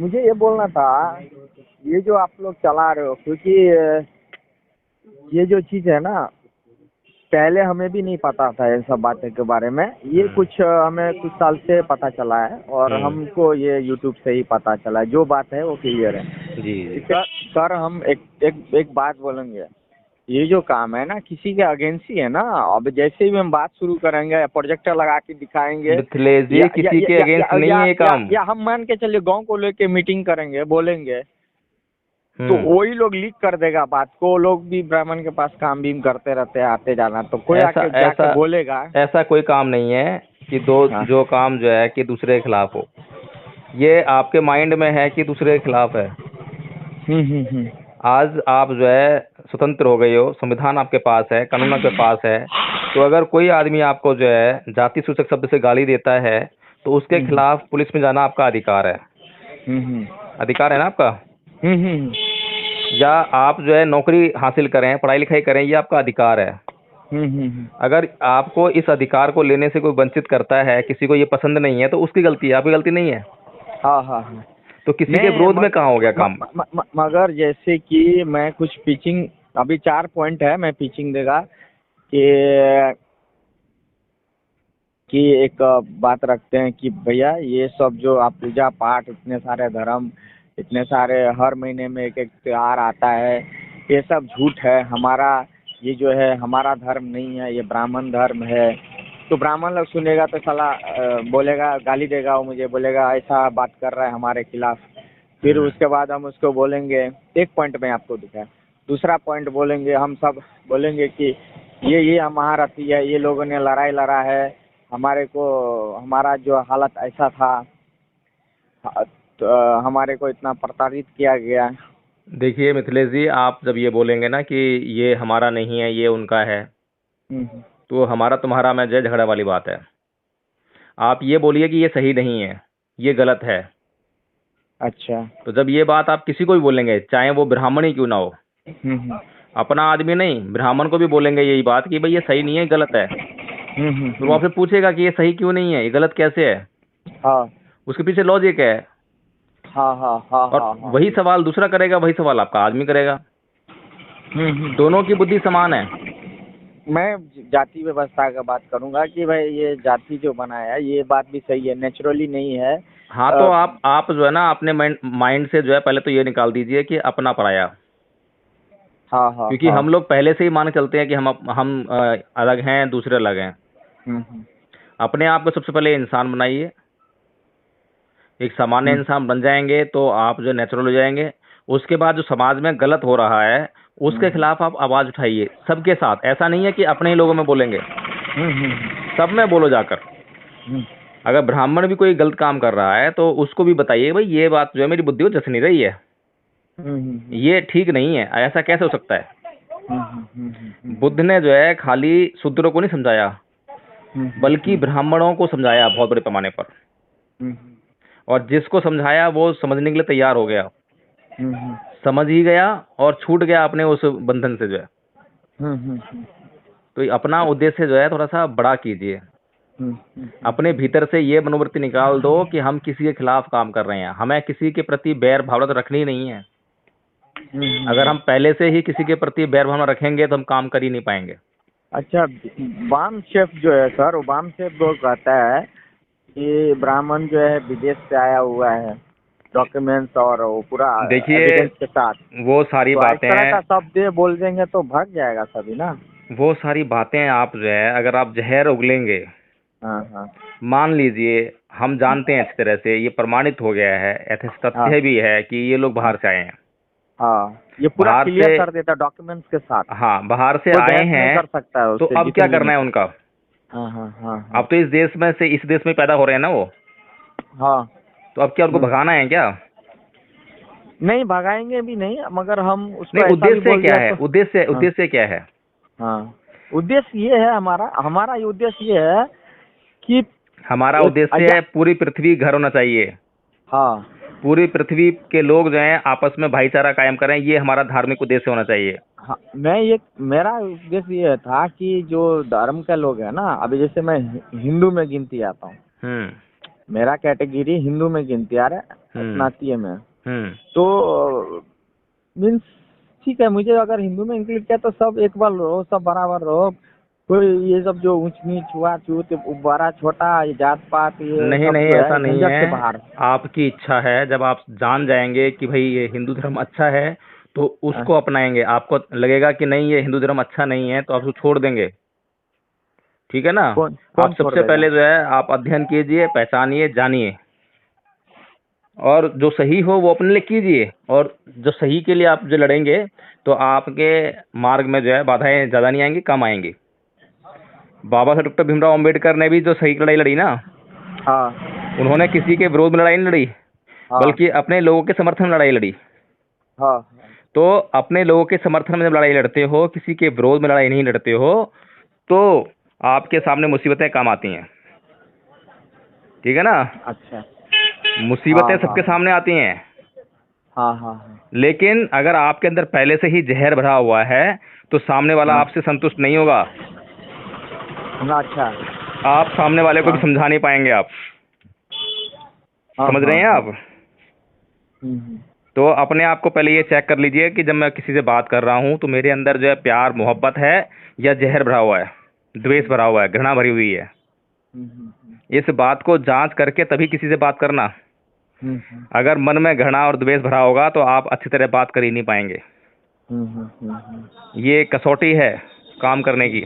मुझे ये बोलना था, ये जो आप लोग चला रहे हो, क्योंकि ये जो चीज है ना, पहले हमें भी नहीं पता था इन सब बातें के बारे में। ये कुछ हमें कुछ साल से पता चला है और हमको ये यूट्यूब से ही पता चला है। जो बात है वो क्लियर है। जी सर हम एक बात बोलेंगे। ये जो काम है ना, किसी के अगेंस्ट ही है ना। अब जैसे ही हम बात शुरू करेंगे, प्रोजेक्टर लगा के दिखाएंगे, मिथिलेश जी, किसी के अगेंस्ट नहीं है ये काम। या हम मान के चलिए गांव को लेके मीटिंग करेंगे, बोलेंगे, तो वही लोग लीक कर देगा बात को। लोग भी ब्राह्मण के पास काम भी करते रहते हैं, आते जाना, तो कोई आके जाके बोलेगा। ऐसा कोई काम नहीं है कि जो काम जो है कि दूसरे के खिलाफ हो। ये आपके माइंड में है कि दूसरे के खिलाफ है। आज आप जो है स्वतंत्र हो गए हो, संविधान आपके पास है, कानून आपके पास है। तो अगर कोई आदमी आपको जो है जाति सूचक शब्द से गाली देता है तो उसके खिलाफ पुलिस में जाना आपका अधिकार है। अधिकार है ना आपका। या आप जो है नौकरी हासिल करें, पढ़ाई लिखाई करें, ये आपका अधिकार है। अगर आपको इस अधिकार को लेने से कोई वंचित करता है, किसी को ये पसंद नहीं है, तो उसकी गलती है, आपकी गलती नहीं है। हाँ। तो किसी के विरोध में कहाँ हो गया काम। मगर जैसे कि मैं कुछ पिचिंग, अभी 4 पॉइंट है, मैं पिचिंग देगा कि एक बात रखते हैं कि भैया ये सब जो आप पूजा पाठ, इतने सारे धर्म, इतने सारे हर महीने में एक त्योहार आता है, ये सब झूठ है। हमारा ये जो है हमारा धर्म नहीं है, ये ब्राह्मण धर्म है। तो ब्राह्मण लोग सुनेगा तो साला बोलेगा, गाली देगा, वो मुझे बोलेगा ऐसा बात कर रहा है हमारे खिलाफ। फिर उसके बाद हम उसको बोलेंगे, एक पॉइंट में आपको दिखाया। दूसरा पॉइंट बोलेंगे, हम सब बोलेंगे कि ये महारथी है, ये लोगों ने लड़ाई लड़ा है, हमारा जो हालत ऐसा था, तो हमारे को इतना प्रताड़ित किया गया। देखिए मिथिलेश जी, आप जब ये बोलेंगे ना कि ये हमारा नहीं है, ये उनका है, तो हमारा तुम्हारा में जय झगड़ा वाली बात है। आप ये बोलिए कि ये सही नहीं है, ये गलत है। अच्छा। तो जब ये बात आप किसी को भी बोलेंगे, चाहे वो ब्राह्मण ही क्यों ना हो, अपना आदमी नहीं, ब्राह्मण को भी बोलेंगे यही बात कि भाई ये सही नहीं है, गलत है। तो वो आपसे पूछेगा कि ये सही क्यों नहीं है, ये गलत कैसे है। हाँ। उसके पीछे लॉजिक है। हाँ। और वही सवाल दूसरा करेगा, वही सवाल आपका आदमी करेगा। दोनों की बुद्धि समान है। मैं जाति व्यवस्था का बात करूंगा कि भाई ये जाति जो बनाया है, ये बात भी सही है, नेचुरली नहीं है। हाँ, तो आप जो है ना अपने माइंड से जो है पहले तो ये निकाल दीजिए कि अपना पराया। हाँ। क्योंकि हम लोग पहले से ही मान के चलते हैं कि हम अलग हैं, दूसरे अलग हैं। अपने आप को सबसे पहले इंसान बनाइए। एक सामान्य इंसान बन जाएंगे तो आप जो नेचुरल हो जाएंगे। उसके बाद जो समाज में गलत हो रहा है उसके खिलाफ आप आवाज उठाइए सबके साथ। ऐसा नहीं है कि अपने ही लोगों में बोलेंगे, सब में बोलो जाकर। अगर ब्राह्मण भी कोई गलत काम कर रहा है तो उसको भी बताइए, भाई ये बात जो है मेरी बुद्धि को जस नहीं रही है, ये ठीक नहीं है, ऐसा कैसे हो सकता है। बुद्ध ने जो है खाली शूद्रों को नहीं समझाया, बल्कि ब्राह्मणों को समझाया बहुत बड़े पैमाने पर। और जिसको समझाया वो समझने के लिए तैयार हो गया, समझ ही गया और छूट गया अपने उस बंधन से जो है। तो अपना उद्देश्य जो है थोड़ा सा बड़ा कीजिए। अपने भीतर से ये मनोवृत्ति निकाल दो कि हम किसी के खिलाफ काम कर रहे हैं, हमें किसी के प्रति बैर भावना तो रखनी नहीं है। अगर हम पहले से ही किसी के प्रति बैर भावना रखेंगे तो हम काम कर ही नहीं पाएंगे। अच्छा, बाम शेफ जो है सर, वो बाम शेफ वो कहता है कि ब्राह्मण जो है विदेश से आया हुआ है, डॉक्यूमेंट्स और वो पूरा एविडेंस के साथ। वो सारी तो बातें इस तरह का शब्द बोल देंगे तो भाग जाएगा सभी ना। वो सारी बातें आप जो है अगर आप जहर उगलेंगे, हाँ। मान लीजिए हम जानते हैं अच्छी तरह से, ये प्रमाणित हो गया है, ऐसे तथ्य भी है कि ये लोग बाहर से आए हैं। हाँ, ये पूरा क्लियर कर देता डॉक्यूमेंट्स के साथ। हाँ, बाहर से आए हैं कर सकता है तो अब क्या करना है उनका। हाँ। अब तो इस देश में पैदा हो रहे हैं ना वो। हाँ, तो अब क्या उनको भगाना है क्या। नहीं भगाएंगे भी नहीं, मगर हम उसको नहीं, उद्देश्य क्या है, उद्देश्य क्या है। हाँ, उद्देश्य ये है, हमारा ये उद्देश्य ये है कि हमारा उद्देश्य है पूरी पृथ्वी घर होना चाहिए। हाँ, पूरी पृथ्वी के लोग जो हैं आपस में भाईचारा कायम करें, ये हमारा धार्मिक उद्देश्य होना चाहिए। हाँ, मेरा उद्देश्य ये था कि जो धर्म के लोग हैं ना, अभी जैसे मैं हिंदू में गिनती आता हूँ, मेरा कैटेगरी हिंदू में गिनती आ रहा है, स्नातीय में। तो मीन्स ठीक है, मुझे अगर हिंदू में इंक्लूड किया तो सब एक बार रहो, सब बराबर रहो। कोई ये सब जो ऊंच नीच हुआ छूत बड़ा छोटा जात पात ये नहीं सब नहीं, जो ऐसा है नहीं झंझट से है। बाहर। आपकी इच्छा है, जब आप जान जाएंगे कि भाई ये हिंदू धर्म अच्छा है तो उसको अपनाएंगे। आपको लगेगा कि नहीं ये हिंदू धर्म अच्छा नहीं है तो आप उसको छोड़ देंगे, ठीक है ना। कौन आप छोड़ सबसे देगा? पहले जो है आप अध्ययन कीजिए, पहचानिए, जानिए, और जो सही हो वो अपने लिए कीजिए। और जो सही के लिए आप जो लड़ेंगे तो आपके मार्ग में जो है बाधाएं ज़्यादा नहीं आएंगी, कम आएंगी। बाबा साहब डॉक्टर भीमराव अम्बेडकर ने भी जो सही की लड़ाई लड़ी ना, हाँ उन्होंने किसी के विरोध में लड़ाई नहीं लड़ी, हाँ बल्कि अपने लोगों के समर्थन में लड़ाई लड़ी। हाँ तो अपने लोगों के समर्थन में जब लड़ाई लड़ते हो, किसी के विरोध में लड़ाई नहीं लड़ते हो, तो आपके सामने मुसीबतें कम आती हैं, ठीक है ना। अच्छा। मुसीबतें हाँ सबके हाँ सामने आती हैं, हाँ हाँ लेकिन अगर आपके अंदर पहले से ही जहर भरा हुआ है तो सामने वाला हाँ आपसे संतुष्ट नहीं होगा। हाँ। अच्छा। आप सामने वाले को भी हाँ समझा नहीं पाएंगे। आप हाँ समझ हाँ रहे हैं हाँ। आप। तो अपने आप को पहले ये चेक कर लीजिए कि जब मैं किसी से बात कर रहा हूँ तो मेरे अंदर जो है प्यार मोहब्बत है या जहर भरा हुआ है, द्वेष भरा हुआ है, घृणा भरी हुई है। इस बात को जांच करके तभी किसी से बात करना। अगर मन में घृणा और द्वेष भरा होगा तो आप अच्छी तरह बात कर ही नहीं पाएंगे। ये कसौटी है काम करने की।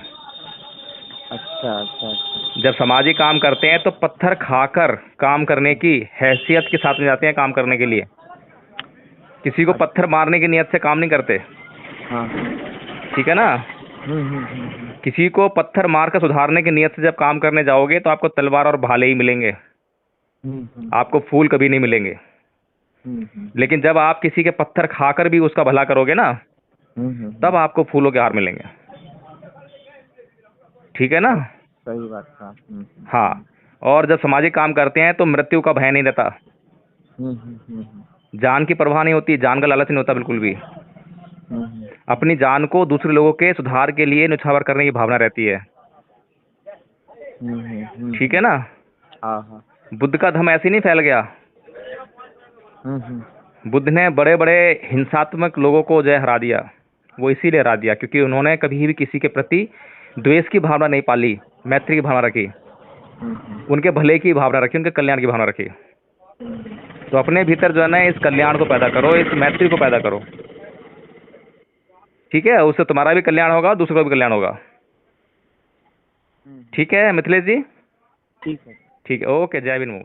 अच्छा अच्छा अच्छा। जब सामाजिक काम करते हैं तो पत्थर खाकर काम करने की हैसियत के साथ में जाते हैं काम करने के लिए। किसी को पत्थर मारने की नियत से काम नहीं करते, हाँ। ठीक है ना। किसी को पत्थर मारकर सुधारने की नियत से जब काम करने जाओगे तो आपको तलवार और भाले ही मिलेंगे, आपको फूल कभी नहीं मिलेंगे। लेकिन जब आप किसी के पत्थर खाकर भी उसका भला करोगे ना, तब आपको फूलों के हार मिलेंगे, ठीक है ना। सही बात था। हाँ, और जब सामाजिक काम करते हैं तो मृत्यु का भय नहीं रहता, जान की परवाह नहीं होती, जान का लालच नहीं होता बिल्कुल भी। अपनी जान को दूसरे लोगों के सुधार के लिए न्यौछावर करने की भावना रहती है, ठीक है ना। हाँ हाँ। बुद्ध का धर्म ऐसे ही नहीं फैल गया। बुद्ध ने बड़े बड़े हिंसात्मक लोगों को जो है हरा दिया। वो इसीलिए हरा दिया क्योंकि उन्होंने कभी भी किसी के प्रति द्वेष की भावना नहीं पाली, मैत्री की भावना रखी, उनके भले की भावना रखी, उनके कल्याण की भावना रखी। तो अपने भीतर जो है ना इस कल्याण को पैदा करो, इस मैत्री को पैदा करो, ठीक है। उससे तुम्हारा भी कल्याण होगा, दूसरों का भी कल्याण होगा, ठीक है मिथिलेश जी। ठीक है। ठीक है, ओके। जय भीम।